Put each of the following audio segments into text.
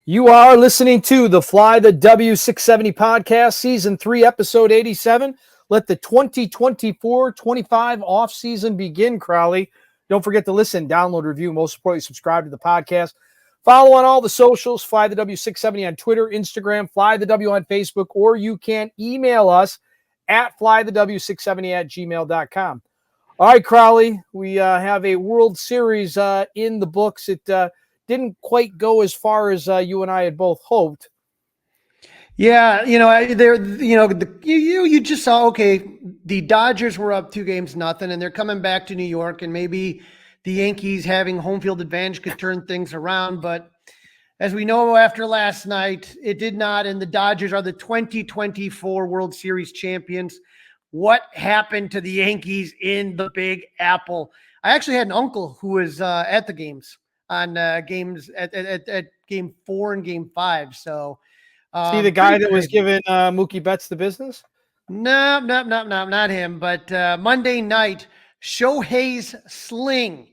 You are listening to the Fly the W670 podcast, season 3, episode 87. Let the 2024-25 offseason begin, Crawly. Don't forget to listen, download, review, most importantly, subscribe to the podcast. Follow on all the socials, Fly the W670 on Twitter, Instagram, Fly the W on Facebook, or you can email us at flythew670@gmail.com. All right, Crawly, we have a World Series in the books. It didn't quite go as far as you and I had both hoped. Yeah, you just saw, okay, the Dodgers were up 2-0, and they're coming back to New York, and maybe the Yankees having home field advantage could turn things around. But as we know, after last night, it did not, and the Dodgers are the 2024 World Series champions. What happened to the Yankees in the Big Apple? I actually had an uncle who was at the games on games at game 4 and game 5. So, see the guy that was giving Mookie Betts the business? No, not him. But Monday night, Shohei's sling.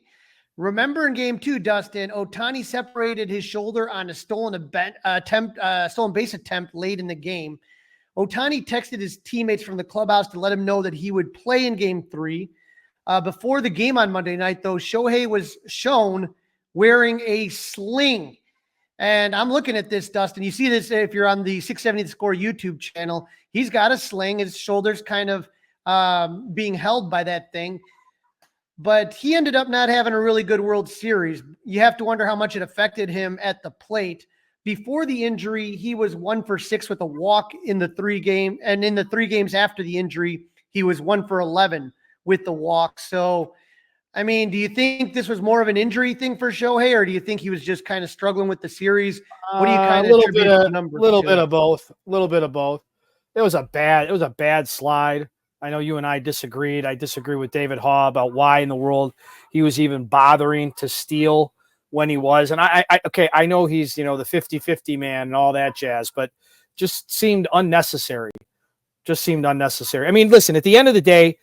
Remember in game 2, Dustin, Ohtani separated his shoulder on a stolen base attempt late in the game. Ohtani texted his teammates from the clubhouse to let him know that he would play in game 3. Before the game on Monday night, though, Shohei was shown wearing a sling. And I'm looking at this, Dustin. You see this if you're on the 670 The Score YouTube channel. He's got a sling. His shoulder's kind of being held by that thing. But he ended up not having a really good World Series. You have to wonder how much it affected him at the plate. Before the injury, he was 1 for 6 with a walk in the 3 game. And in the 3 games after the injury, he was 1 for 11 with the walk. So, I mean, do you think this was more of an injury thing for Shohei, or do you think he was just kind of struggling with the series? What do you kind of attribute the numbers? A little bit of both. It was a bad slide. I know you and I disagreed. I disagree with David Haugh about why in the world he was even bothering to steal when he was. And I know he's, the 50-50 man and all that jazz, but just seemed unnecessary. I mean, listen, at the end of the day,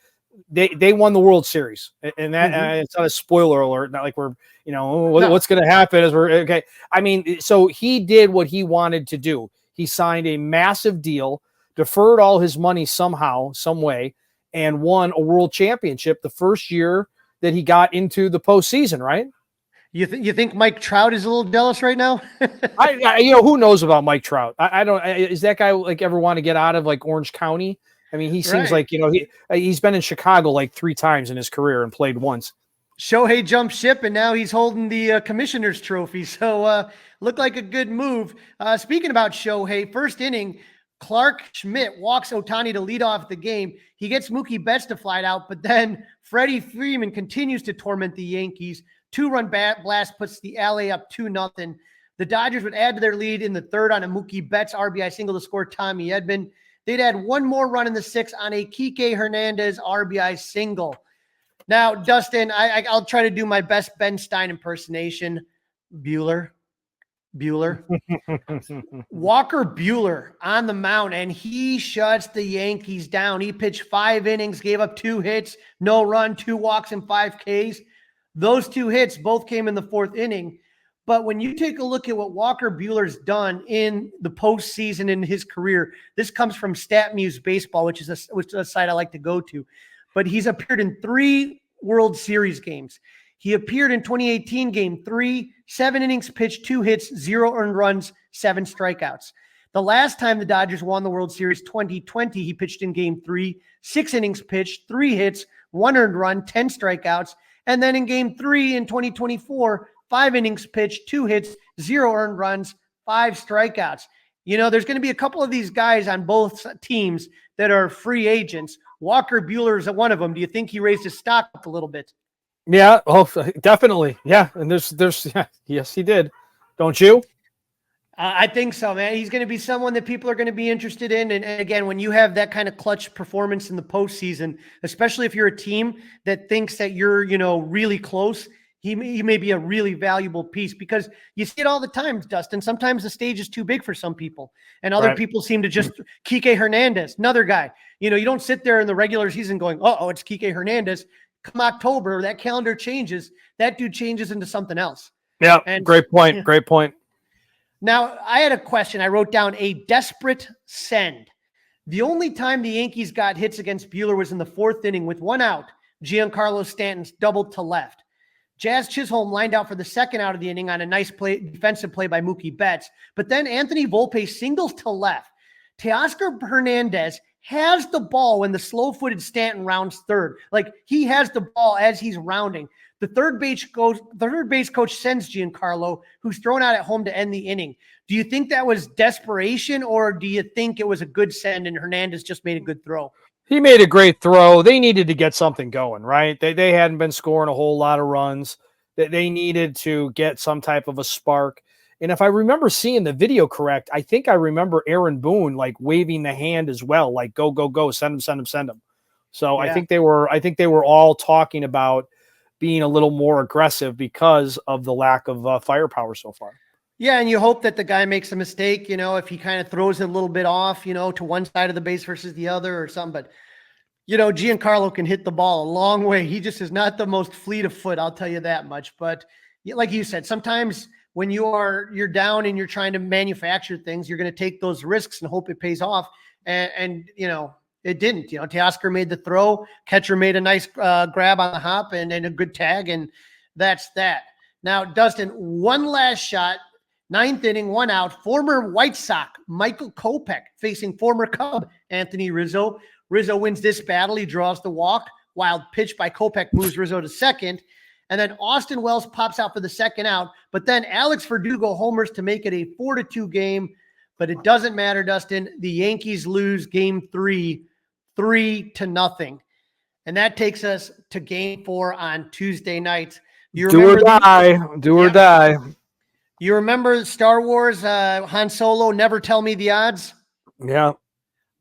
they won the World Series, and that it's not a spoiler alert. Not like we're, what's going to happen is we're okay. I mean, so he did what he wanted to do. He signed a massive deal, deferred all his money somehow, some way, and won a world championship the first year that he got into the postseason. Right? You think Mike Trout is a little jealous right now? Who knows about Mike Trout? I don't. Is that guy ever want to get out of Orange County? I mean, he seems like, he's been in Chicago 3 times in his career and played once. Shohei jumped ship, and now he's holding the commissioner's trophy. So looked like a good move. Speaking about Shohei, first inning, Clark Schmidt walks Ohtani to lead off the game. He gets Mookie Betts to fly out, but then Freddie Freeman continues to torment the Yankees. 2-run blast puts the LA up 2-0. The Dodgers would add to their lead in the 3rd on a Mookie Betts RBI single to score Tommy Edman. They'd add one more run in the 6th on a Kike Hernandez RBI single. Now, Dustin, I'll try to do my best Bernstein impersonation. Bueller. Walker Bueller on the mound, and he shuts the Yankees down. He pitched 5 innings, gave up 2 hits, no run, 2 walks, and 5 Ks. Those 2 hits both came in the 4th inning. But when you take a look at what Walker Bueller's done in the postseason in his career, this comes from StatMuse Baseball, which is a site I like to go to. But he's appeared in 3 World Series games. He appeared in 2018 Game 3, 7 innings pitched, 2 hits, 0 earned runs, 7 strikeouts. The last time the Dodgers won the World Series, 2020, he pitched in Game 3, 6 innings pitched, 3 hits, 1 earned run, 10 strikeouts. And then in Game 3 in 2024, 5 innings pitched, 2 hits, 0 earned runs, 5 strikeouts. There's going to be a couple of these guys on both teams that are free agents. Walker Bueller is one of them. Do you think he raised his stock up a little bit? Yeah, definitely. Yeah, and yes, he did. Don't you? I think so, man. He's going to be someone that people are going to be interested in. And again, when you have that kind of clutch performance in the postseason, especially if you're a team that thinks that you're, really close, he may be a really valuable piece, because you see it all the time, Dustin. Sometimes the stage is too big for some people, and other people seem to just Kike Hernandez, another guy. You don't sit there in the regular season going, oh, it's Kike Hernandez. Come October, that calendar changes. That dude changes into something else. Yeah, and great point. Great point. Now, I had a question. I wrote down a desperate send. The only time the Yankees got hits against Buehler was in the 4th inning with 1 out. Giancarlo Stanton doubled to left. Jazz Chisholm lined out for the 2nd out of the inning on a nice defensive play by Mookie Betts. But then Anthony Volpe singles to left. Teoscar Hernandez has the ball when the slow-footed Stanton rounds 3rd. Like, he has the ball as he's rounding. The third base coach sends Giancarlo, who's thrown out at home to end the inning. Do you think that was desperation, or do you think it was a good send and Hernandez just made a good throw? He made a great throw. They needed to get something going, right? They hadn't been scoring a whole lot of runs. They needed to get some type of a spark. And if I remember seeing the video correct, I think I remember Aaron Boone like waving the hand as well, like go, go, go, send him, send him, send him. So yeah. I think they were all talking about being a little more aggressive because of the lack of firepower so far. Yeah, and you hope that the guy makes a mistake, if he kind of throws it a little bit off, to one side of the base versus the other or something. But, Giancarlo can hit the ball a long way. He just is not the most fleet of foot, I'll tell you that much. But like you said, sometimes when you're down and you're trying to manufacture things, you're going to take those risks and hope it pays off. And it didn't. Teoscar made the throw. Catcher made a nice grab on the hop and a good tag, and that's that. Now, Dustin, one last shot. 9th inning, 1 out. Former White Sox Michael Kopech facing former Cub Anthony Rizzo. Rizzo wins this battle. He draws the walk. Wild pitch by Kopech moves Rizzo to 2nd. And then Austin Wells pops out for the 2nd out. But then Alex Verdugo homers to make it a 4-2 game. But it doesn't matter, Dustin. The Yankees lose game 3, 3-0. And that takes us to game 4 on Tuesday night. Do or die. You remember Star Wars, Han Solo, Never Tell Me the Odds? Yeah.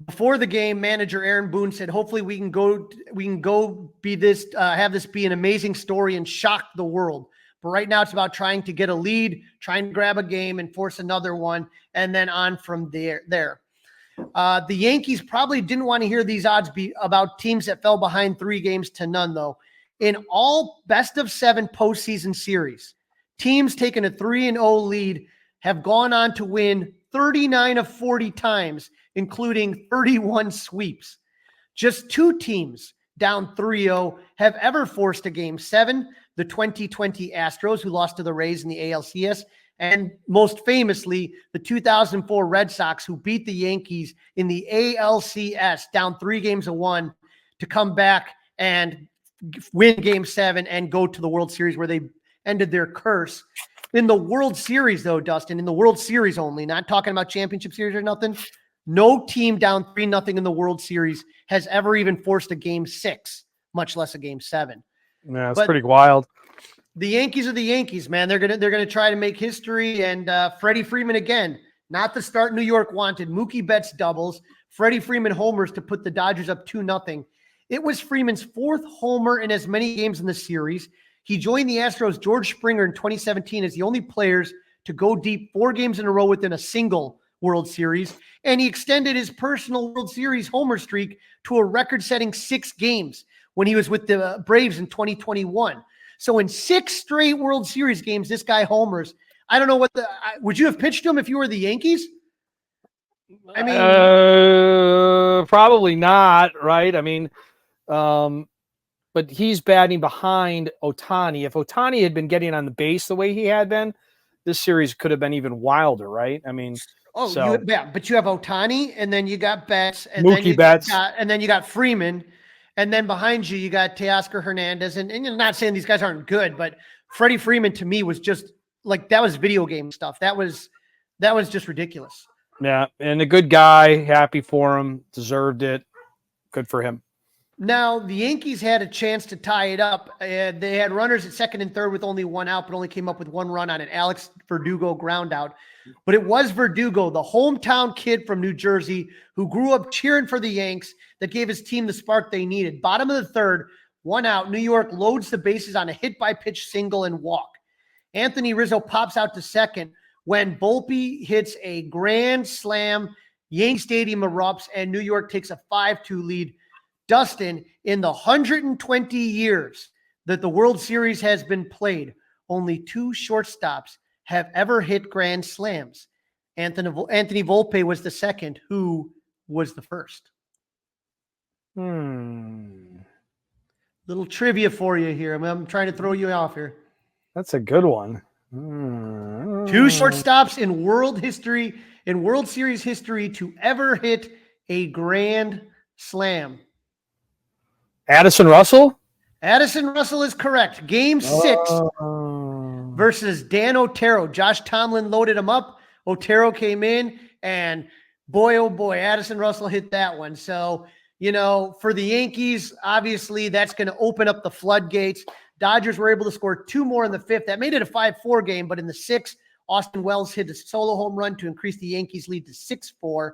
Before the game, manager Aaron Boone said, hopefully we can go be this, have this be an amazing story and shock the world. But right now it's about trying to get a lead, trying to grab a game and force another one, and then on from there. The Yankees probably didn't want to hear these odds be about teams that fell behind 3-0 though. In all best-of-7 postseason series, teams taking a 3-0 lead have gone on to win 39 of 40 times, including 31 sweeps. Just 2 teams down 3-0 have ever forced a game 7, the 2020 Astros, who lost to the Rays in the ALCS, and most famously, the 2004 Red Sox, who beat the Yankees in the ALCS down 3-1 to come back and win game 7 and go to the World Series where they ended their curse. In the World Series, though, Dustin, in the World Series only, not talking about championship series or nothing, no team down 3-0 in the World Series has ever even forced a game 6, much less a game 7. Yeah, it's pretty wild. The Yankees are the Yankees, man. They're gonna try to make history. And Freddie Freeman again, not the start New York wanted. Mookie Betts doubles. Freddie Freeman homers to put the Dodgers up 2-0. It was Freeman's 4th homer in as many games in the series. He joined the Astros' George Springer in 2017 as the only players to go deep 4 games in a row within a single World Series. And he extended his personal World Series homer streak to a record-setting 6 games when he was with the Braves in 2021. So in 6 straight World Series games, this guy homers. I don't know would you have pitched him if you were the Yankees? I mean, probably not, right? I mean, but he's batting behind Ohtani. If Ohtani had been getting on the base the way he had been, this series could have been even wilder, right? I mean, but you have Ohtani, and then you got Betts, and then you got Freeman, and then behind you got Teoscar Hernandez, and you're not saying these guys aren't good, but Freddie Freeman to me was just like, that was video game stuff. That was just ridiculous. Yeah, and a good guy, happy for him, deserved it. Good for him. Now, the Yankees had a chance to tie it up. They had runners at 2nd and 3rd with only 1 out, but only came up with 1 run on an Alex Verdugo ground out. But it was Verdugo, the hometown kid from New Jersey, who grew up cheering for the Yanks, that gave his team the spark they needed. Bottom of the 3rd, 1 out. New York loads the bases on a hit-by-pitch single and walk. Anthony Rizzo pops out to 2nd when Volpe hits a grand slam. Yankee Stadium erupts, and New York takes a 5-2 lead. Dustin, in the 120 years that the World Series has been played, only 2 shortstops have ever hit grand slams. Anthony Volpe was the second. Who was the first? Little trivia for you here. I'm trying to throw you off here. That's a good one. Two shortstops in World Series history to ever hit a grand slam. Addison Russell? Addison Russell is correct. Game 6 versus Dan Otero. Josh Tomlin loaded him up. Otero came in, and boy, oh boy, Addison Russell hit that one. So, for the Yankees, obviously that's going to open up the floodgates. Dodgers were able to score 2 more in the 5th. That made it a 5-4 game, but in the 6th, Austin Wells hit a solo home run to increase the Yankees' lead to 6-4.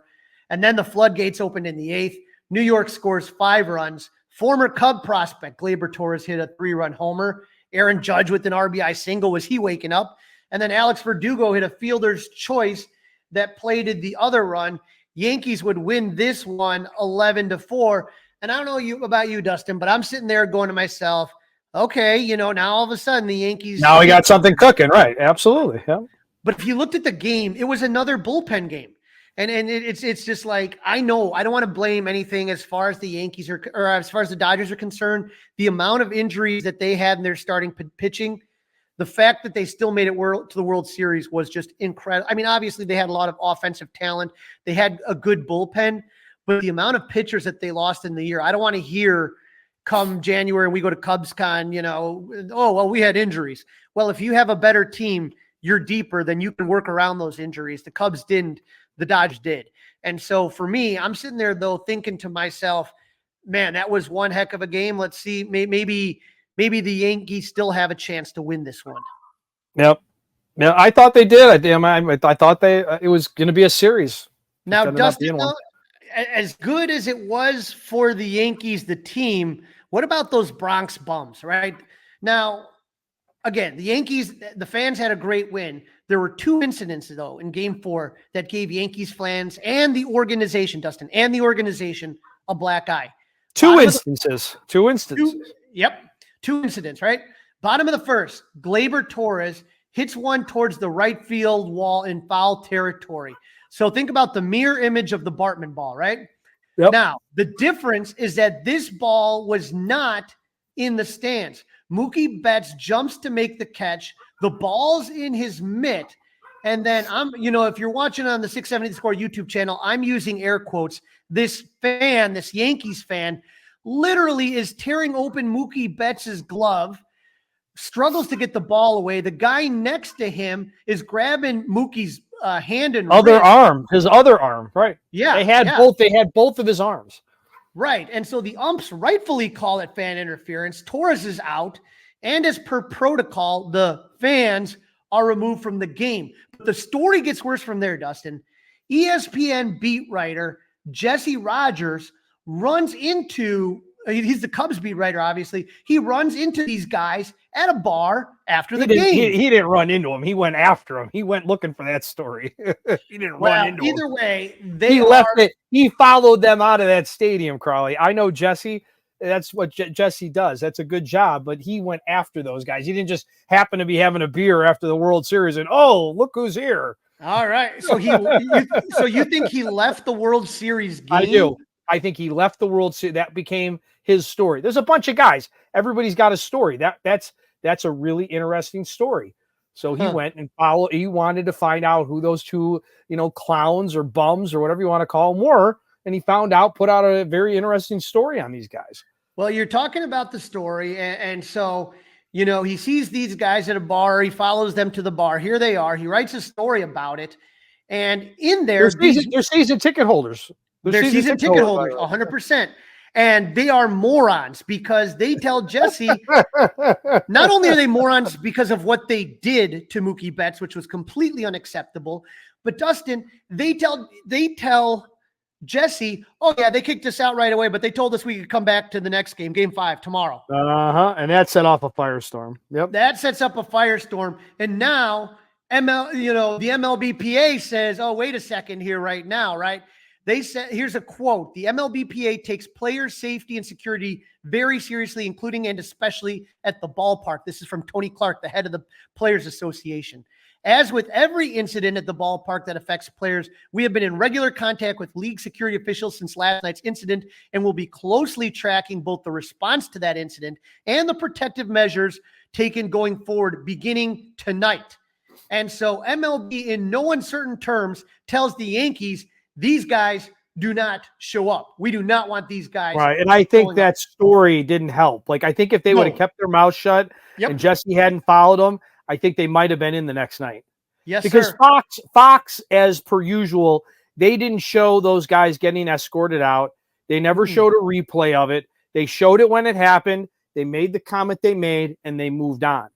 And then the floodgates opened in the 8th. New York scores 5 runs. Former Cub prospect Gleyber Torres hit a 3-run homer. Aaron Judge with an RBI single. Was he waking up? And then Alex Verdugo hit a fielder's choice that plated the other run. Yankees would win this one 11-4. And I don't know about you, Dustin, but I'm sitting there going to myself, okay, now all of a sudden the Yankees. Now we got something cooking, right? Absolutely. Yeah. But if you looked at the game, it was another bullpen game. And it's just like, I know I don't want to blame anything as far as the Yankees or as far as the Dodgers are concerned. The amount of injuries that they had in their starting pitching, the fact that they still made it to the World Series was just incredible. I mean, obviously they had a lot of offensive talent. They had a good bullpen, but the amount of pitchers that they lost in the year, I don't want to hear come January and we go to CubsCon, oh, well, we had injuries. Well, if you have a better team, you're deeper, then you can work around those injuries. The Cubs didn't, the Dodgers did. And so for me, I'm sitting there though, thinking to myself, man, that was one heck of a game. Let's see, maybe the Yankees still have a chance to win this one. Yep. Yeah, I thought they did. I thought it was going to be a series. Now, Dustin, as good as it was for the Yankees, the team, what about those Bronx bums, right? Now, again, the Yankees, the fans had a great win. There were 2 incidents, though, in Game 4 that gave Yankees fans and the organization, Dustin, and the organization a black eye. 2 instances. 2 instances. Yep. 2 incidents, right? Bottom of the 1st, Gleyber Torres hits one towards the right field wall in foul territory. So think about the mirror image of the Bartman ball, right? Yep. Now, the difference is that this ball was not in the stands. Mookie Betts jumps to make the catch. The ball's in his mitt. And then if you're watching on the 670 Score YouTube channel, I'm using air quotes. This Yankees fan, literally is tearing open Mookie Betts' glove, struggles to get the ball away. The guy next to him is grabbing Mookie's hand and his other arm, right? Yeah, they had both. They had both of his arms, right? And so the umps rightfully call it fan interference. Torres is out, and as per protocol, the fans are removed from the game. But the story gets worse from there, Dustin. ESPN beat writer Jesse Rogers runs into, he's the Cubs beat writer, obviously. He runs into these guys at a bar after the game. He didn't run into him. He went after him. He went looking for that story. He didn't run into him. Either way, He followed them out of that stadium, Crawly. I know Jesse. That's what Jesse does. That's a good job. But he went after those guys. He didn't just happen to be having a beer after the World Series and, oh, look who's here. All right. So you think he left the World Series game? I do. I think he left the World Series. That became his story. There's a bunch of guys. Everybody's got a story. That's a really interesting story. So he went and followed. He wanted to find out who those 2, clowns or bums or whatever you want to call them were. And he found out, put out a very interesting story on these guys. Well, you're talking about the story. And so, he sees these guys at a bar. He follows them to the bar. Here they are. He writes a story about it. And in there, they're season ticket holders. They're season ticket holders, 100%. And they are morons because they tell Jesse, not only are they morons because of what they did to Mookie Betts, which was completely unacceptable, but Dustin, they tell Jesse, oh yeah, they kicked us out right away, but they told us we could come back to the next game, Game 5 tomorrow. And that set off a firestorm. Yep. That sets up a firestorm. And now the MLBPA says, oh, wait a second here right now, right? They said, here's a quote: the MLBPA takes player safety and security very seriously, including and especially at the ballpark. This is from Tony Clark, the head of the Players Association. As with every incident at the ballpark that affects players, we have been in regular contact with league security officials since last night's incident and will be closely tracking both the response to that incident and the protective measures taken going forward beginning tonight. And so MLB, in no uncertain terms, tells the Yankees, these guys do not show up. We do not want these guys. Right. And I think that story didn't help. Like, I think if they would have kept their mouth shut and Jesse hadn't followed them, I think they might have been in the next night. Yes, because sir. Fox, as per usual, they didn't show those guys getting escorted out. They never showed a replay of it. They showed it when it happened. They made the comment they made, and they moved on.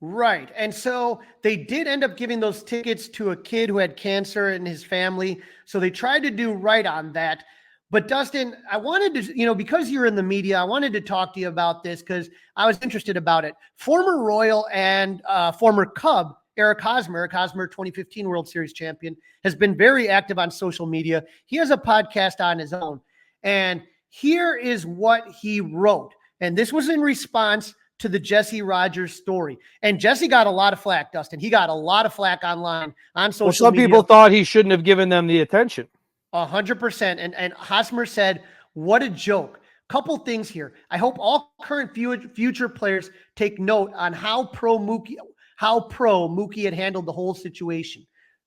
Right. And so they did end up giving those tickets to a kid who had cancer in his family. So they tried to do right on that. But Dustin, I wanted to, because you're in the media, I wanted to talk to you about this because I was interested about it. Former Royal and former Cub, Eric Hosmer 2015 World Series champion, has been very active on social media. He has a podcast on his own. And here is what he wrote. And this was in response to the Jesse Rogers story. And Jesse got a lot of flack, Dustin. He got a lot of flack online on social media. Well, some people thought he shouldn't have given them the attention. 100%. And Hosmer said, what a joke. Couple things here. I hope all current future players take note on how pro Mookie had handled the whole situation.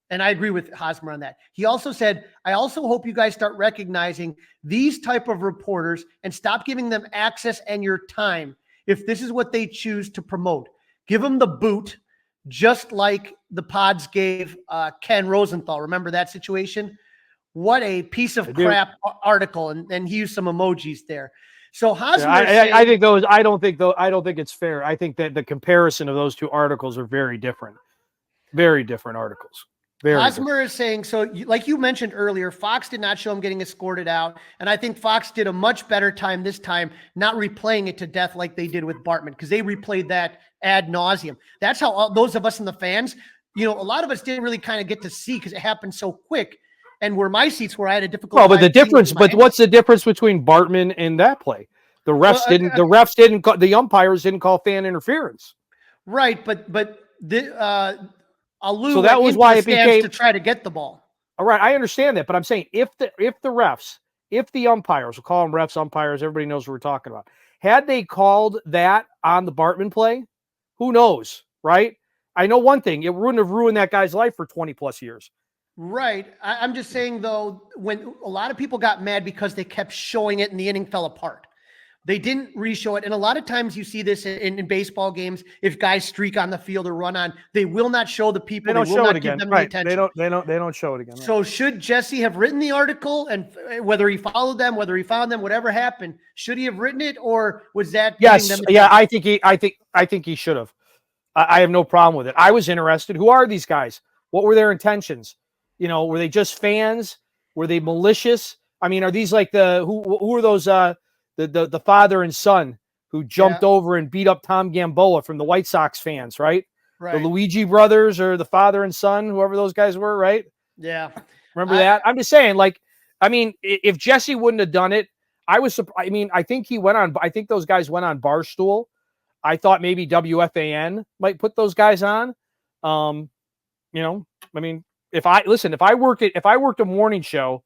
And I agree with Hosmer on that. He also said, I also hope you guys start recognizing these type of reporters and stop giving them access and your time if this is what they choose to promote. Give them the boot, just like the pods gave Ken Rosenthal. Remember that situation? What a piece of crap article. And he used some emojis there. So Hosmer, I think those, I don't think it's fair. I think that the comparison of those two articles are very different articles. Hosmer is saying, so like you mentioned earlier, Fox did not show him getting escorted out. And I think Fox did a much better time this time, not replaying it to death like they did with Bartman, because they replayed that ad nauseum. That's how those of us in the fans, a lot of us didn't really kind of get to see because it happened so quick. And where my seats were, I had a difficult time. Well, but what's the difference between Bartman and that play? The umpires didn't call fan interference. Right. But Alou so that was why it became to try to get the ball. All right, I understand that, but I'm saying if the umpires, we'll call them refs, umpires, everybody knows what we're talking about. Had they called that on the Bartman play, who knows, right? I know one thing, it wouldn't have ruined that guy's life for 20 plus years. Right. I'm just saying, though, when a lot of people got mad because they kept showing it and the inning fell apart. They didn't re-show it. And a lot of times you see this in baseball games. If guys streak on the field or run on, they will not show the people. They will not give them the attention. They don't show it again. Right. So should Jesse have written the article, and whether he followed them, whether he found them, whatever happened, should he have written it, or was that? Yes. Yeah. I think he should have. I have no problem with it. I was interested. Who are these guys? What were their intentions? Were they just fans? Were they malicious? I mean, are these like who are those, the father and son who jumped over and beat up Tom Gamboa from the White Sox fans, right? The Luigi brothers or the father and son, whoever those guys were, right? Yeah. Remember that? I'm just saying, if Jesse wouldn't have done it, I think those guys went on Barstool. I thought maybe WFAN might put those guys on. If I worked a morning show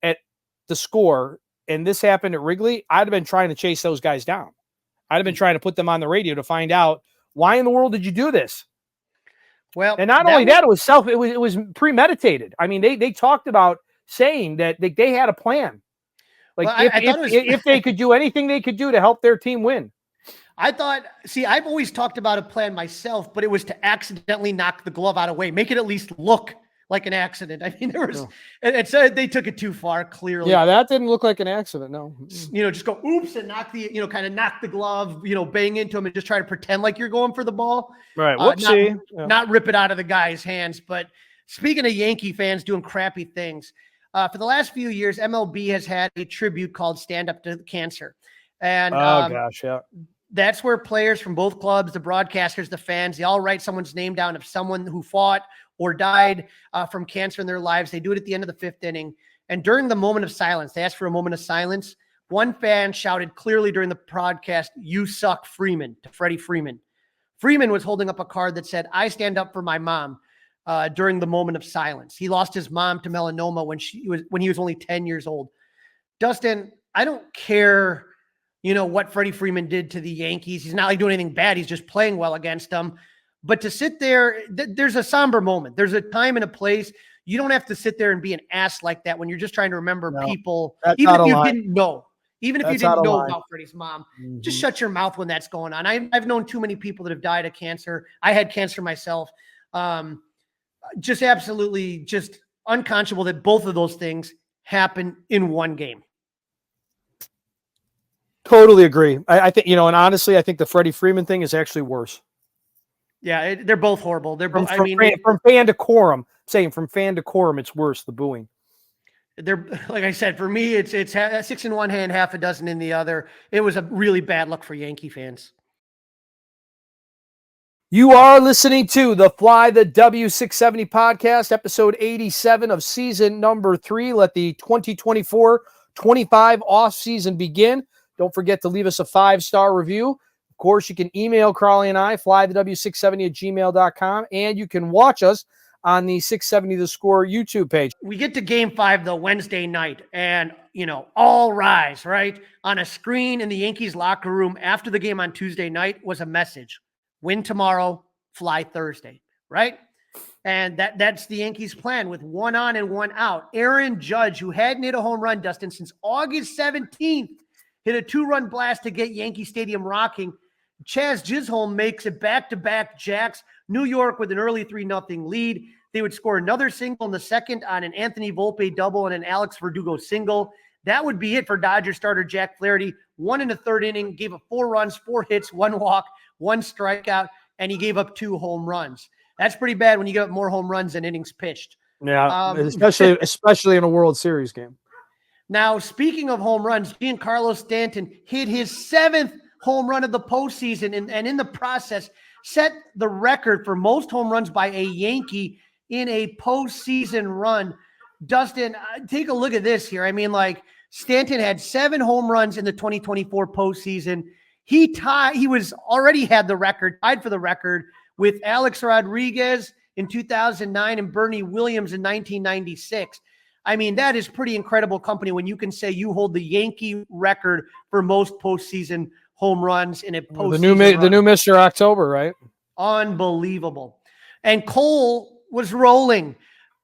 at The Score and this happened at Wrigley, I'd have been trying to chase those guys down. I'd have been trying to put them on the radio to find out, why in the world did you do this? Well, and not only that, it was premeditated. I mean, they talked about saying that they had a plan. If they could do anything they could do to help their team win. I've always talked about a plan myself, but it was to accidentally knock the glove out of the way, make it at least look like an accident. I mean, it said they took it too far, clearly. Yeah, that didn't look like an accident, no. Just go oops and knock the glove, bang into him and just try to pretend like you're going for the ball. Right. Whoopsie. Not rip it out of the guy's hands. But speaking of Yankee fans doing crappy things, for the last few years, MLB has had a tribute called Stand Up to Cancer. And that's where players from both clubs, the broadcasters, the fans, they all write someone's name down of someone who fought or died from cancer in their lives. They do it at the end of the fifth inning. And during the moment of silence, they asked for a moment of silence. One fan shouted clearly during the broadcast, "You suck, Freeman," to Freddie Freeman. Freeman was holding up a card that said, "I stand up for my mom," during the moment of silence. He lost his mom to melanoma when he was only 10 years old. Dustin, I don't care, what Freddie Freeman did to the Yankees. He's not like doing anything bad. He's just playing well against them. But to sit there, there's a somber moment. There's a time and a place. You don't have to sit there and be an ass like that when you're just trying to remember people, even if you didn't know. Even if you didn't know about Freddie's mom, just shut your mouth when that's going on. I've known too many people that have died of cancer. I had cancer myself. Just absolutely just unconscionable that both of those things happen in one game. Totally agree. I think, and honestly, I think the Freddie Freeman thing is actually worse. Yeah, they're both horrible. They're both, from fan decorum, from fan decorum, it's worse, the booing. They're, like I said, for me, it's 6 in one hand, half a dozen in the other. It was a really bad look for Yankee fans. You are listening to the Fly the W670 podcast, episode 87 of season number 3. Let the 2024-25 offseason begin. Don't forget to leave us a 5-star review. Of course, you can email Crawly and I, flythew670@gmail.com, and you can watch us on the 670 The Score YouTube page. We get to game 5, though, Wednesday night, and, all rise, right? On a screen in the Yankees locker room after the game on Tuesday night was a message. Win tomorrow, fly Thursday, right? And that's the Yankees' plan with 1 on and 1 out. Aaron Judge, who hadn't hit a home run, Dustin, since August 17th, hit a 2-run blast to get Yankee Stadium rocking. Chaz Chisholm makes it back-to-back jacks. New York with an early 3-0 lead. They would score another single in the second on an Anthony Volpe double and an Alex Verdugo single. That would be it for Dodgers starter Jack Flaherty. 1 in the 3rd inning, gave up 4 runs, 4 hits, 1 walk, 1 strikeout, and he gave up 2 home runs. That's pretty bad when you give up more home runs than innings pitched. Yeah, especially in a World Series game. Now, speaking of home runs, Giancarlo Stanton hit his 7th home run of the postseason, and in the process set the record for most home runs by a Yankee in a postseason run. Dustin, take a look at this here. Stanton had 7 home runs in the 2024 postseason. He was already had the record, tied for the record with Alex Rodriguez in 2009 and Bernie Williams in 1996. That is pretty incredible company when you can say you hold the Yankee record for most postseason home runs in a postseason the new Mr. October, right? Unbelievable. And Cole was rolling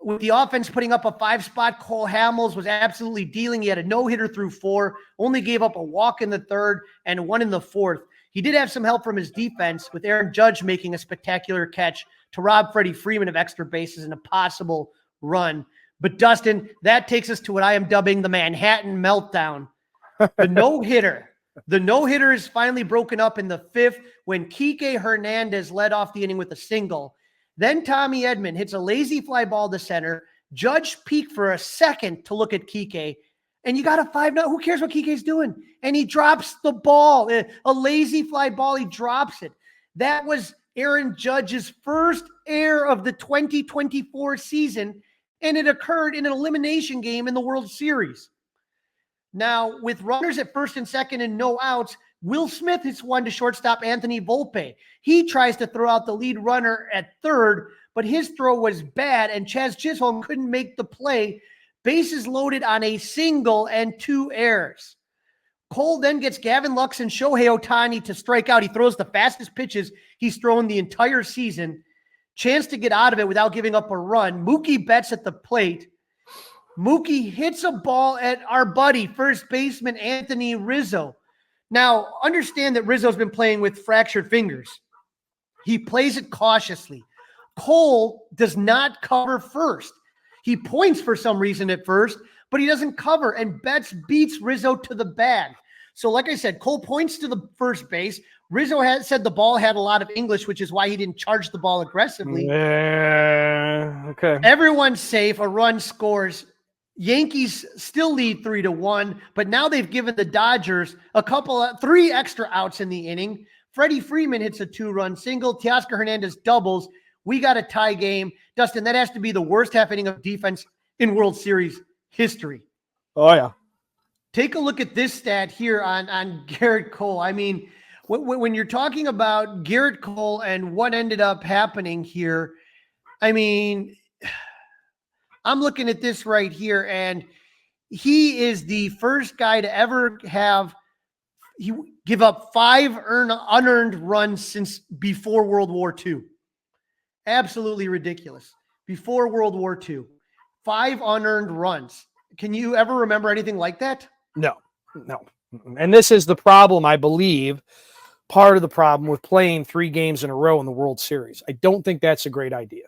with the offense putting up a 5-spot. Cole Hamels was absolutely dealing. He had a no-hitter through 4, only gave up a walk in the 3rd and 1 in the 4th. He did have some help from his defense with Aaron Judge making a spectacular catch to rob Freddie Freeman of extra bases in a possible run. But Dustin, that takes us to what I am dubbing the Manhattan meltdown. The no-hitter. The no-hitter is finally broken up in the 5th when Kike Hernandez led off the inning with a single. Then Tommy Edman hits a lazy fly ball to center. Judge peeked for a second to look at Kike, and you got a 5-0. Who cares what Kike's doing? And he drops the ball. A lazy fly ball, he drops it. That was Aaron Judge's first error of the 2024 season, and it occurred in an elimination game in the World Series. Now, with runners at first and second and no outs, Will Smith hits one to shortstop Anthony Volpe. He tries to throw out the lead runner at third, but his throw was bad, and Chaz Chisholm couldn't make the play. Bases loaded on a single and 2 errors. Cole then gets Gavin Lux and Shohei Ohtani to strike out. He throws the fastest pitches he's thrown the entire season. Chance to get out of it without giving up a run. Mookie Betts at the plate. Mookie hits a ball at our buddy, first baseman Anthony Rizzo. Now, understand that Rizzo's been playing with fractured fingers. He plays it cautiously. Cole does not cover first. He points for some reason at first, but he doesn't cover, and Betts beats Rizzo to the bag. So like I said, Cole points to the first base. Rizzo had said the ball had a lot of English, which is why he didn't charge the ball aggressively. Okay. Everyone's safe. A run scores. Yankees still lead 3-1, but now they've given the Dodgers 3 extra outs in the inning. Freddie Freeman hits a 2-run single. Teoscar Hernandez doubles. We got a tie game. Dustin, that has to be the worst half inning of defense in World Series history. Oh, yeah. Take a look at this stat here on Garrett Cole. I mean, when you're talking about Garrett Cole and what ended up happening here, I mean, I'm looking at this right here, and he is the first guy to ever give up 5 unearned runs since before World War II. Absolutely ridiculous. Before World War II, 5 unearned runs. Can you ever remember anything like that? No. And this is the problem, I believe, part of the problem with playing 3 games in a row in the World Series. I don't think that's a great idea.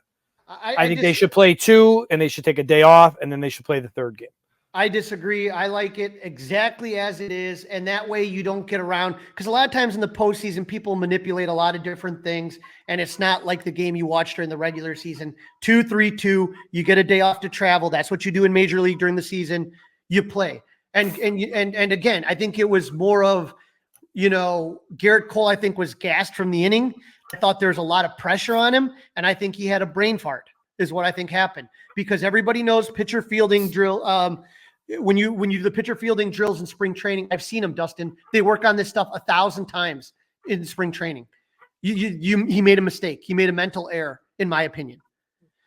I think they should play 2, and they should take a day off, and then they should play the 3rd game. I disagree. I like it exactly as it is, and that way you don't get around. Because a lot of times in the postseason, people manipulate a lot of different things, and it's not like the game you watch during the regular season. 2-3-2, you get a day off to travel. That's what you do in Major League during the season. You play. And again, I think it was more of, Garrett Cole, I think, was gassed from the inning. I thought there was a lot of pressure on him, and I think he had a brain fart is what I think happened. Because everybody knows pitcher fielding drill. When you do the pitcher fielding drills in spring training, I've seen them, Dustin. They work on this stuff 1,000 times in spring training. He made a mistake. He made a mental error, in my opinion.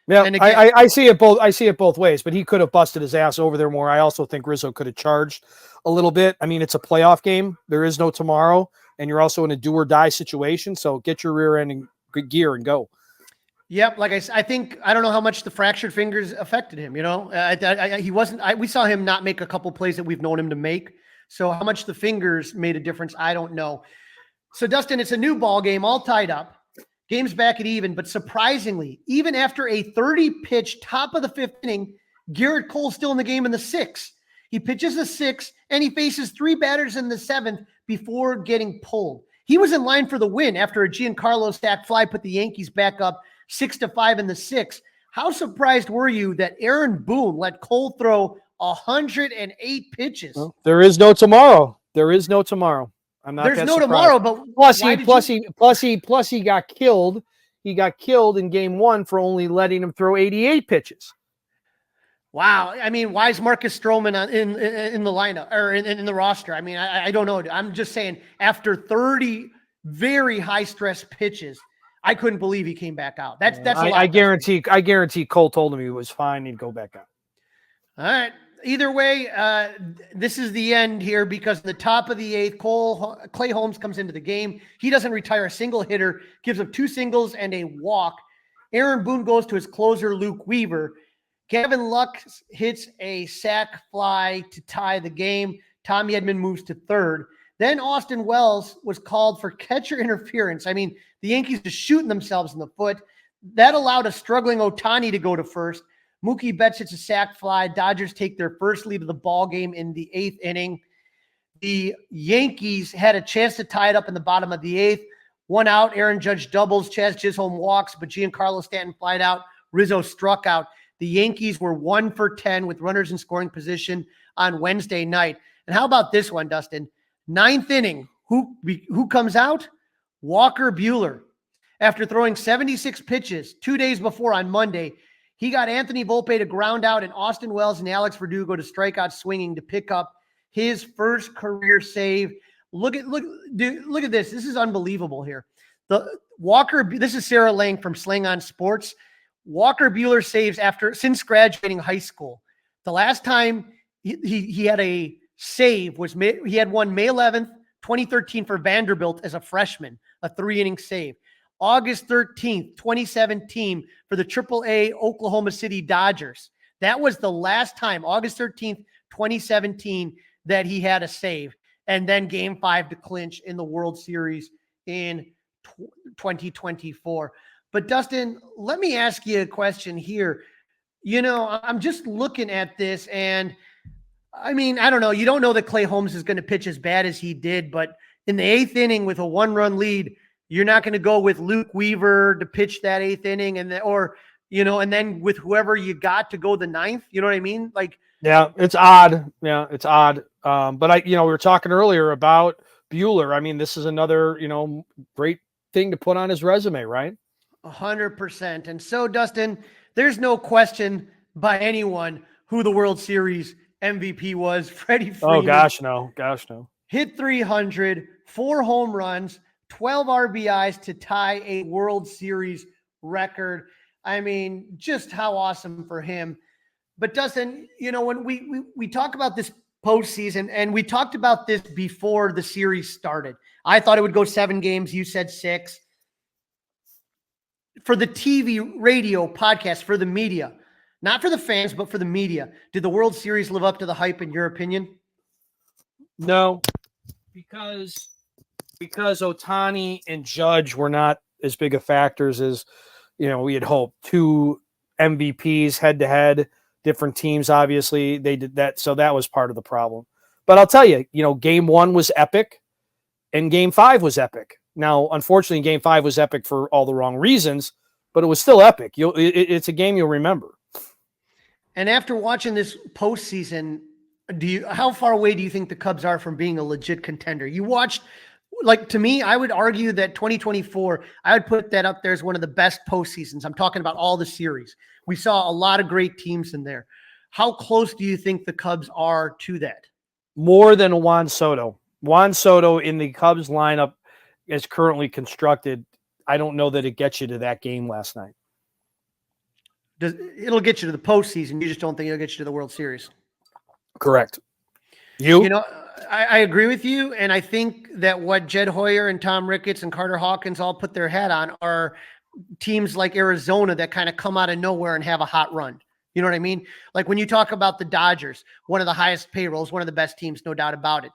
Yeah, and again, I see it both. I see it both ways, but he could have busted his ass over there more. I also think Rizzo could have charged a little bit. I mean, it's a playoff game. There is no tomorrow, and you're also in a do or die situation. So get your rear end in good gear and go. Yep, like I think I don't know how much the fractured fingers affected him. He wasn't. We saw him not make a couple plays that we've known him to make. So how much the fingers made a difference, I don't know. So Dustin, it's a new ball game, all tied up. Game's back at even, but surprisingly, even after a 30-pitch top of the 5th inning, Garrett Cole's still in the game in the 6th. He pitches the 6th, and he faces 3 batters in the 7th before getting pulled. He was in line for the win after a Giancarlo stacked fly put the Yankees back up 6-5 in the 6th. How surprised were you that Aaron Boone let Cole throw 108 pitches? Well, there is no tomorrow. There is no tomorrow. I'm not. There's that no surprised. tomorrow, but plus he got killed. He got killed in game 1 for only letting him throw 88 pitches. Wow. I mean, why is Marcus Stroman in the lineup or in the roster? I mean, I don't know. I'm just saying, after 30 very high stress pitches, I couldn't believe he came back out. That's a lot. I guarantee Cole told him he was fine. He'd go back out. All right. Either way, this is the end here because the top of the 8th, Clay Holmes comes into the game. He doesn't retire a single hitter, gives up 2 singles and a walk. Aaron Boone goes to his closer, Luke Weaver. Gavin Lux hits a sac fly to tie the game. Tommy Edman moves to 3rd. Then Austin Wells was called for catcher interference. I mean, the Yankees just shooting themselves in the foot. That allowed a struggling Ohtani to go to 1st. Mookie Betts hits a sac fly. Dodgers take their first lead of the ball game in the 8th inning. The Yankees had a chance to tie it up in the bottom of the 8th. 1 out. Aaron Judge doubles. Chaz Chisholm walks, but Giancarlo Stanton flied out. Rizzo struck out. The Yankees were 1 for 10 with runners in scoring position on Wednesday night. And how about this one, Dustin? 9th inning. Who comes out? Walker Buehler. After throwing 76 pitches 2 days before on Monday, he got Anthony Volpe to ground out and Austin Wells and Alex Verdugo to strike out swinging to pick up his first career save. Look at this. This is unbelievable here. This is Sarah Lang from Sling on Sports. Walker Buehler saves since graduating high school. The last time he had a save was he had one May 11th, 2013 for Vanderbilt as a freshman, a 3-inning save. August 13th, 2017 for the AAA Oklahoma City Dodgers. That was the last time, August 13th, 2017, that he had a save. And then game 5 to clinch in the World Series in 2024. But Dustin, let me ask you a question here. I'm just looking at this and I mean, I don't know. You don't know that Clay Holmes is going to pitch as bad as he did, but in the 8th inning with a 1-run lead, you're not going to go with Luke Weaver to pitch that 8th inning and then with whoever you got to go the 9th. You know what I mean? Yeah, it's odd. Yeah, it's odd. But we were talking earlier about Buehler. I mean, this is another, great thing to put on his resume, right? 100%. And so, Dustin, there's no question by anyone who the World Series MVP was. Freddie Freeman. Oh, gosh, no. Gosh, no. Hit 300, 4 home runs, 12 RBIs to tie a World Series record. I mean, just how awesome for him. But Dustin, you know, when we talk about this postseason, and we talked about this before the series started, I thought it would go 7 games. You said 6. For the TV, radio, podcast, for the media, not for the fans, but for the media, did the World Series live up to the hype, in your opinion? No, because Ohtani and Judge were not as big of factors as, you know, we had hoped. 2 MVPs head to head, different teams. Obviously, they did that, so that was part of the problem. But I'll tell you, you know, Game 1 was epic, and Game 5 was epic. Now, unfortunately, Game 5 was epic for all the wrong reasons, but it was still epic. It's a game you'll remember. And after watching this postseason, how far away do you think the Cubs are from being a legit contender? You watched, like, to me, I would argue that 2024, I would put that up there as one of the best postseasons. I'm talking about all the series. We saw a lot of great teams in there. How close do you think the Cubs are to that? More than Juan Soto. Juan Soto in the Cubs lineup as currently constructed, I don't know that it gets you to that game last night. It'll get you to the postseason. You just don't think it'll get you to the World Series. Correct. You know, I agree with you. And I think that what Jed Hoyer and Tom Ricketts and Carter Hawkins all put their hat on are teams like Arizona that kind of come out of nowhere and have a hot run. You know what I mean? Like when you talk about the Dodgers, one of the highest payrolls, one of the best teams, no doubt about it.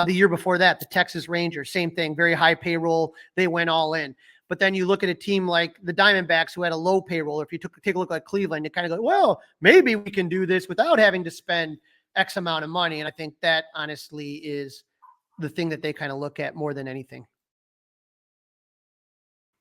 The year before that, the Texas Rangers, same thing, very high payroll. They went all in. But then you look at a team like the Diamondbacks who had a low payroll. Or if you take a look at Cleveland, you kind of go, well, maybe we can do this without having to spend X amount of money. And I think that honestly is the thing that they kind of look at more than anything.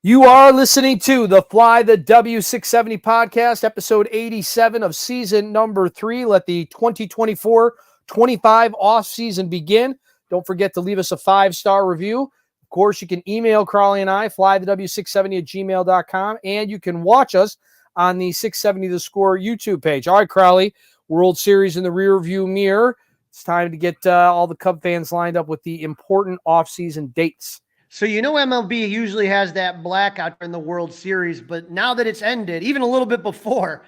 You are listening to the Fly the W670 podcast, episode 87 of season number 3. Let the 2024-25 offseason begin. Don't forget to leave us a 5-star review. Of course, you can email Crawly and I, flythew670@gmail.com, and you can watch us on the 670 The Score YouTube page. All right, Crawly, World Series in the rearview mirror. It's time to get all the Cub fans lined up with the important offseason dates. So, you know, MLB usually has that blackout in the World Series, but now that it's ended, even a little bit before,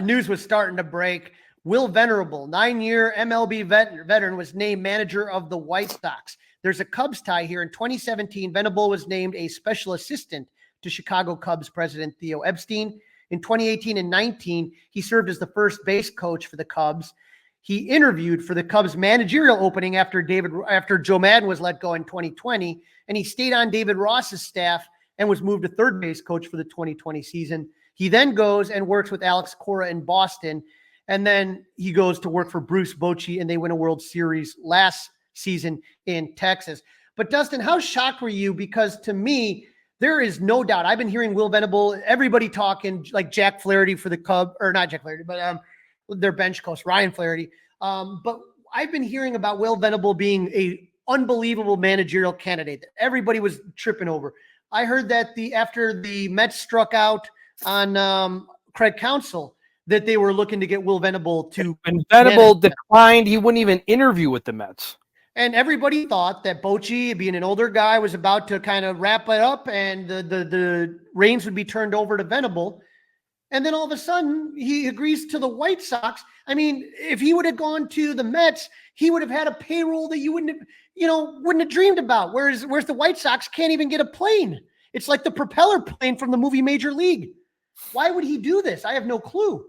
news was starting to break. Will Venable, 9-year MLB veteran, was named manager of the White Sox. There's a Cubs tie here. In 2017, Venable was named a special assistant to Chicago Cubs president Theo Epstein. In 2018 and 19, he served as the first base coach for the Cubs. He interviewed for the Cubs managerial opening after Joe Madden was let go in 2020, and he stayed on David Ross's staff and was moved to third base coach for the 2020 season. He then goes and works with Alex Cora in Boston, and then he goes to work for Bruce Bochy, and they win a World Series last season in Texas. But Dustin, how shocked were you? Because to me, there is no doubt. I've been hearing Will Venable, everybody talking like Jack Flaherty for the Cubs, or not Jack Flaherty, but their bench coach, Ryan Flaherty. But I've been hearing about Will Venable being a unbelievable managerial candidate that everybody was tripping over. I heard that after the Mets struck out on Craig Counsell, that they were looking to get Will Venable to. And Venable declined. He wouldn't even interview with the Mets. And everybody thought that Bochy, being an older guy, was about to kind of wrap it up and the reins would be turned over to Venable. And then all of a sudden, he agrees to the White Sox. I mean, if he would have gone to the Mets, he would have had a payroll that you wouldn't have dreamed about. Whereas the White Sox can't even get a plane. It's like the propeller plane from the movie Major League. Why would he do this? I have no clue.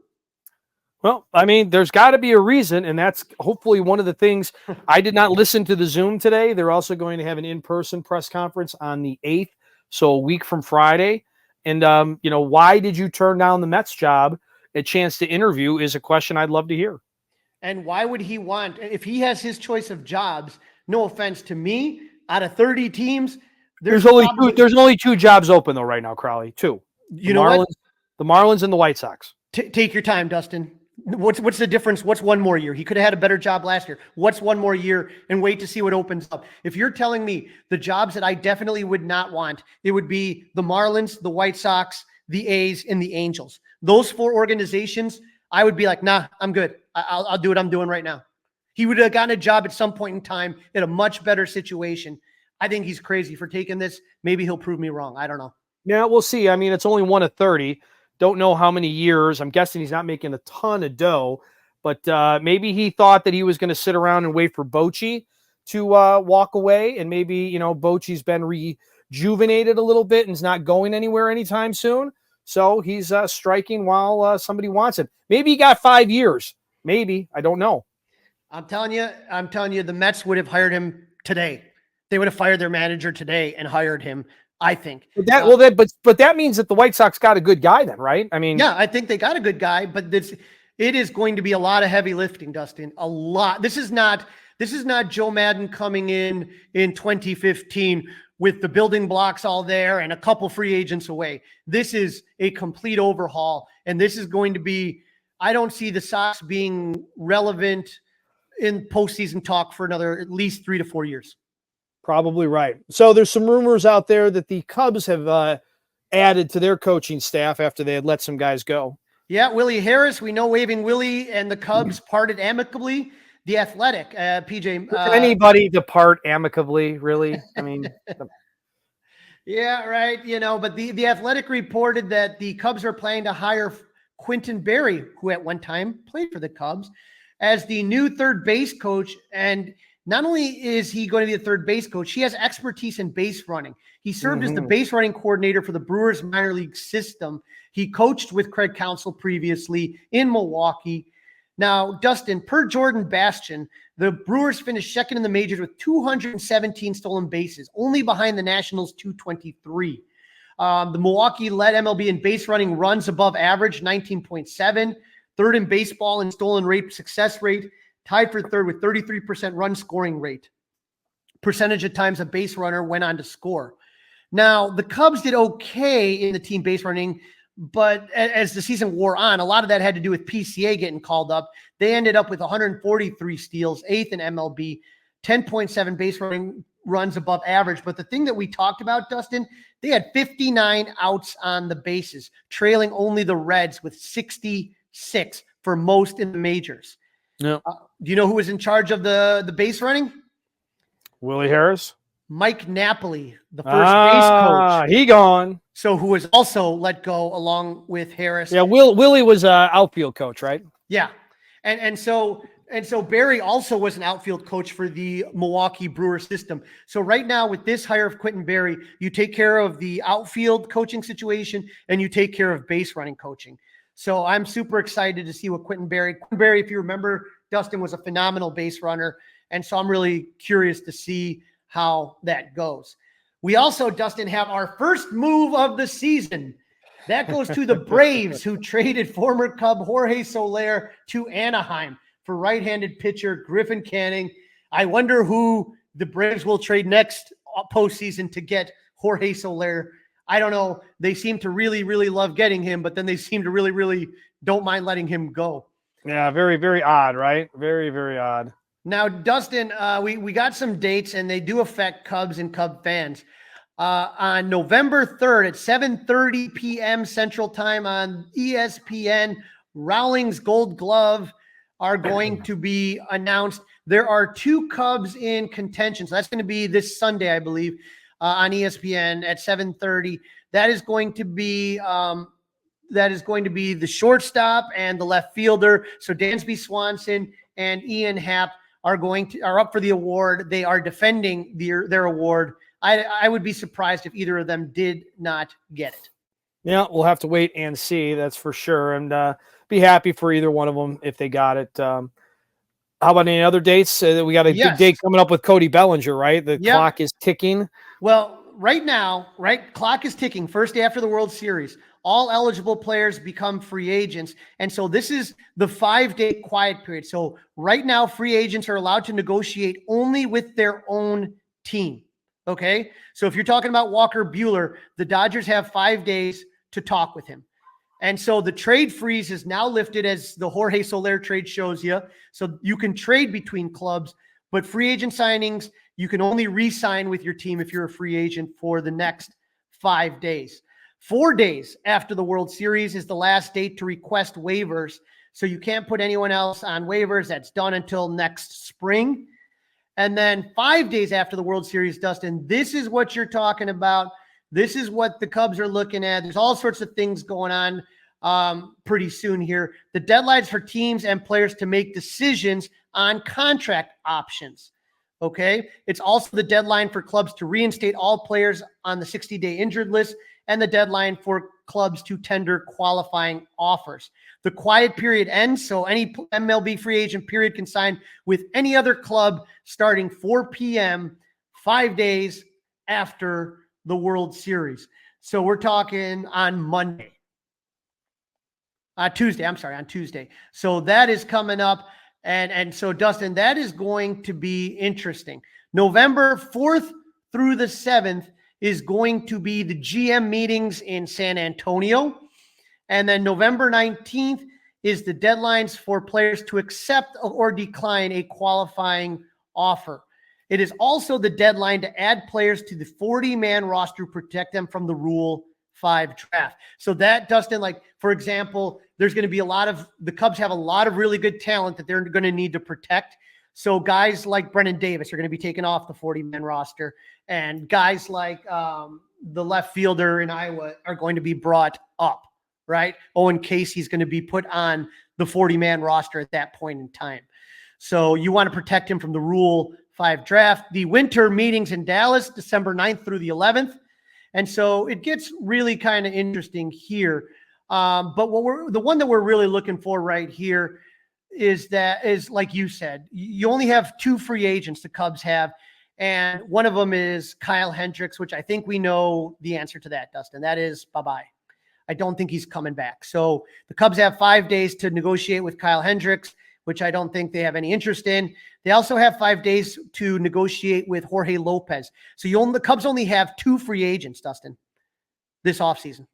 Well, I mean, there's got to be a reason, and that's hopefully one of the things. I did not listen to the Zoom today. They're also going to have an in-person press conference on the 8th, so a week from Friday. And, why did you turn down the Mets job? A chance to interview is a question I'd love to hear. And why would he want, if he has his choice of jobs, no offense to me, out of 30 teams, there's only 2 jobs open, though, right now, Crawly. 2. You know what? The Marlins and the White Sox. Take your time, Dustin. What's the difference? What's one more year? He could have had a better job last year. What's one more year and wait to see what opens up? If you're telling me the jobs that I definitely would not want, it would be the Marlins, the White Sox, the A's, and the Angels. Those 4 organizations, I would be like, nah, I'm good. I'll do what I'm doing right now. He would have gotten a job at some point in time in a much better situation. I think he's crazy for taking this. Maybe he'll prove me wrong. I don't know. Yeah, we'll see. I mean, it's only 1 of 30. Don't know how many years. I'm guessing he's not making a ton of dough, but maybe he thought that he was going to sit around and wait for Bochy to walk away. And maybe, you know, Bochy's been rejuvenated a little bit and is not going anywhere anytime soon. So he's striking while somebody wants him. Maybe he got 5 years. Maybe. I don't know. I'm telling you, the Mets would have hired him today. They would have fired their manager today and hired him, I think. But that means that the White Sox got a good guy then, right? I mean, yeah, I think they got a good guy, but it is going to be a lot of heavy lifting, Dustin. A lot. This is not Joe Madden coming in 2015 with the building blocks all there and a couple free agents away. This is a complete overhaul, and this is going to be. I don't see the Sox being relevant in postseason talk for another at least 3 to 4 years. Probably right. So there's some rumors out there that the Cubs have added to their coaching staff after they had let some guys go. Yeah, Willie Harris. We know waving Willie and the Cubs parted amicably. The Athletic, PJ. Can anybody depart amicably, really? I mean. Yeah, right. You know, but the Athletic reported that the Cubs are planning to hire Quentin Berry, who at one time played for the Cubs, as the new third base coach. And not only is he going to be the third base coach, he has expertise in base running. He served as the base running coordinator for the Brewers minor league system. He coached with Craig Counsell previously in Milwaukee. Now, Dustin, per Jordan Bastian, the Brewers finished second in the majors with 217 stolen bases, only behind the Nationals' 223. The Milwaukee led MLB in base running runs above average, 19.7. Third in baseball in stolen rate success rate, tied for third with 33% run scoring rate. Percentage of times a base runner went on to score. Now, the Cubs did okay in the team base running, but as the season wore on, a lot of that had to do with PCA getting called up. They ended up with 143 steals, 8th in MLB, 10.7 base running runs above average. But the thing that we talked about, Dustin, they had 59 outs on the bases, trailing only the Reds with 66 for most in the majors. No. Do you know who was in charge of the base running? Willie Harris. Mike Napoli, the first base coach. He gone. So who was also let go along with Harris. Yeah, Willie was an outfield coach, right? Yeah. And so Barry also was an outfield coach for the Milwaukee Brewers system. So right now with this hire of Quentin Berry, you take care of the outfield coaching situation and you take care of base running coaching. So I'm super excited to see what Quentin Berry, if you remember, Dustin was a phenomenal base runner. And so I'm really curious to see how that goes. We also, Dustin, have our first move of the season. That goes to the Braves, who traded former Cub Jorge Soler to Anaheim for right-handed pitcher Griffin Canning. I wonder who the Braves will trade next postseason to get Jorge Soler. I don't know. They seem to really, really love getting him, but then they seem to really, really don't mind letting him go. Yeah, very, very odd, right? Very, very odd. Now, Dustin, we got some dates, and they do affect Cubs and Cub fans. On November 3rd at 7:30 p.m. Central Time on ESPN, Rowling's Gold Glove are going to be announced. There are 2 Cubs in contention. So that's going to be this Sunday, I believe, on ESPN at 7:30. That is going to be the shortstop and the left fielder. So Dansby Swanson and Ian Happ are up for the award. They are defending their award. I would be surprised if either of them did not get it. Yeah, we'll have to wait and see. That's for sure. And be happy for either one of them if they got it. How about any other dates? We got a big date coming up with Cody Bellinger, right? The clock is ticking. Well, right now, clock is ticking. First day after the World Series. All eligible players become free agents. And so this is the 5-day quiet period. So right now, free agents are allowed to negotiate only with their own team. Okay. So if you're talking about Walker Buehler, the Dodgers have 5 days to talk with him. And so the trade freeze is now lifted, as the Jorge Soler trade shows you. So you can trade between clubs, but free agent signings, you can only re-sign with your team if you're a free agent for the next 5 days. 4 days after the World Series is the last date to request waivers. So you can't put anyone else on waivers. That's done until next spring. And then 5 days after the World Series, Dustin, this is what you're talking about. This is what the Cubs are looking at. There's all sorts of things going on pretty soon here. The deadlines for teams and players to make decisions on contract options. Okay. It's also the deadline for clubs to reinstate all players on the 60-day injured list and the deadline for clubs to tender qualifying offers. The quiet period ends, so any MLB free agent period can sign with any other club starting 4 p.m. 5 days after the World Series. So we're talking on Monday. On Tuesday. So that is coming up. And so, Dustin, that is going to be interesting. November 4th through the 7th is going to be the GM meetings in San Antonio. And then November 19th is the deadlines for players to accept or decline a qualifying offer. It is also the deadline to add players to the 40-man roster to protect them from the Rule 5 draft. So that, Dustin, like, for example, there's going to be the Cubs have a lot of really good talent that they're going to need to protect. So guys like Brennan Davis are going to be taken off the 40-man roster, and guys like the left fielder in Iowa are going to be brought up, right? Owen Casey's going to be put on the 40-man roster at that point in time. So you want to protect him from the Rule 5 draft. The winter meetings in Dallas, December 9th through the 11th. And so it gets really kind of interesting here. But the one that we're really looking for right here is like you said, you only have 2 free agents the Cubs have. And one of them is Kyle Hendricks, which I think we know the answer to that, Dustin. That is bye-bye. I don't think he's coming back. So the Cubs have 5 days to negotiate with Kyle Hendricks, which I don't think they have any interest in. They also have 5 days to negotiate with Jorge Lopez. So the Cubs only have 2 free agents, Dustin, this offseason.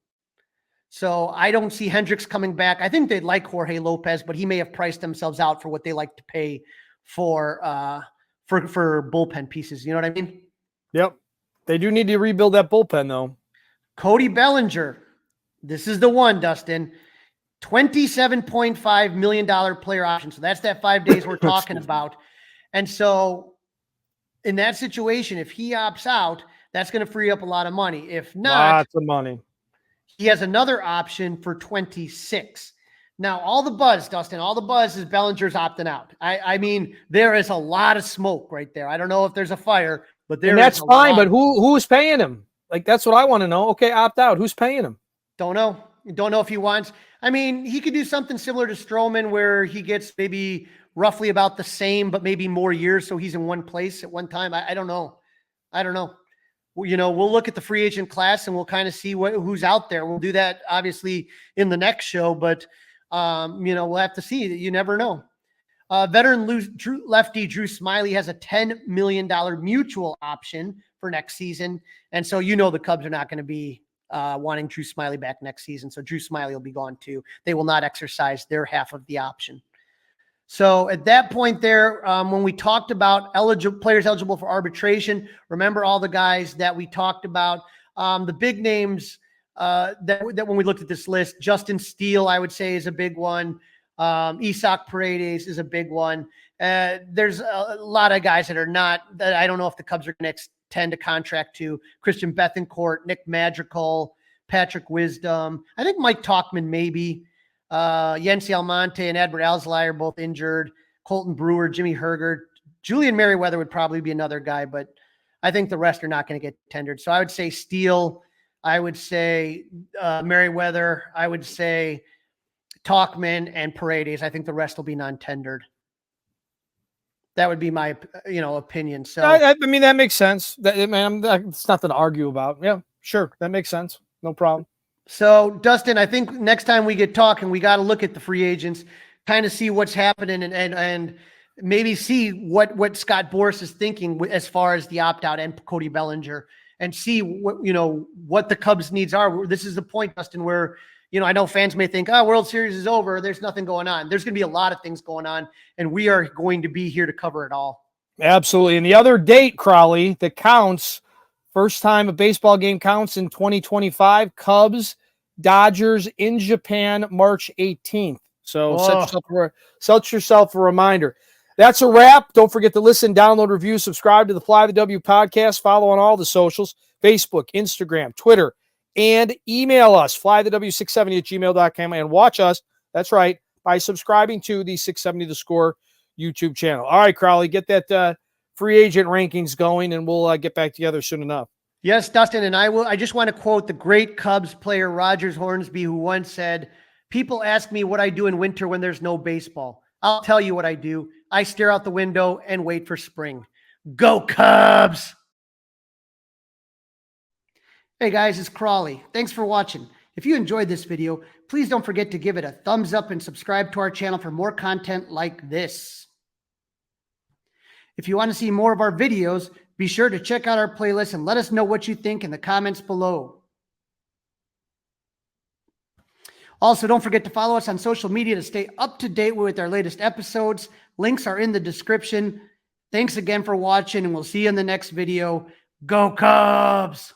So I don't see Hendricks coming back. I think they'd like Jorge Lopez, but he may have priced themselves out for what they like to pay for bullpen pieces. You know what I mean? Yep. They do need to rebuild that bullpen, though. Cody Bellinger. This is the one, Dustin. $27.5 million player option. So that's that 5 days we're talking about. And so in that situation, if he opts out, that's going to free up a lot of money. If not, lots of money. He has another option for 26. Now, all the buzz, Dustin, is Bellinger's opting out. I mean, there is a lot of smoke right there. I don't know if there's a fire, but that's fine. But who's paying him? Like, that's what I want to know. Okay, opt out. Who's paying him? Don't know. Don't know if he wants. I mean, he could do something similar to Stroman where he gets maybe roughly about the same, but maybe more years. So he's in one place at one time. I don't know. We'll look at the free agent class and we'll kind of see who's out there. We'll do that obviously in the next show, but we'll have to see. You never know. Veteran lefty Drew Smyly has a $10 million mutual option for next season. And so, the Cubs are not going to be wanting Drew Smyly back next season. So Drew Smyly will be gone too. They will not exercise their half of the option. So at that point there, when we talked about players eligible for arbitration, remember all the guys that we talked about, the big names that when we looked at this list, Justin Steele, I would say, is a big one. Isaac Paredes is a big one. There's a lot of guys that I don't know if the Cubs are going to extend a contract to. Christian Bethancourt, Nick Madrigal, Patrick Wisdom. I think Mike Tauchman maybe. Yency Almonte and Edward Alzolay are both injured. Colton Brewer, Jimmy Hergert, Julian Merriweather would probably be another guy, but I think the rest are not going to get tendered. So I would say Steele, I would say Merriweather, I would say Tauchman and Paredes. I think the rest will be non-tendered. That would be my, opinion. So I mean, that makes sense. It's nothing to argue about. Yeah, sure, that makes sense. No problem. So, Dustin, I think next time we get talking, we got to look at the free agents, kind of see what's happening and maybe see what Scott Boras is thinking as far as the opt-out and Cody Bellinger, and see what the Cubs' needs are. This is the point, Dustin, where, I know fans may think, World Series is over. There's nothing going on. There's going to be a lot of things going on, and we are going to be here to cover it all. Absolutely. And the other date, Crawly, that counts First time a baseball game counts in 2025. Cubs, Dodgers in Japan, March 18th. So set yourself a reminder. That's a wrap. Don't forget to listen, download, review, subscribe to the Fly the W podcast. Follow on all the socials, Facebook, Instagram, Twitter, and email us, flythew670@gmail.com, and watch us, that's right, by subscribing to the 670 The Score YouTube channel. All right, Crawly, get that free agent rankings going, and we'll get back together soon enough. Yes, Dustin, and I just want to quote the great Cubs player Rogers Hornsby, who once said, "People ask me what I do in winter when there's no baseball. I'll tell you what I do. I stare out the window and wait for spring. Go Cubs!" Hey guys, it's Crawly. Thanks for watching. If you enjoyed this video, please don't forget to give it a thumbs up and subscribe to our channel for more content like this. If you want to see more of our videos, be sure to check out our playlist and let us know what you think in the comments below. Also, don't forget to follow us on social media to stay up to date with our latest episodes. Links are in the description. Thanks again for watching, and we'll see you in the next video. Go Cubs!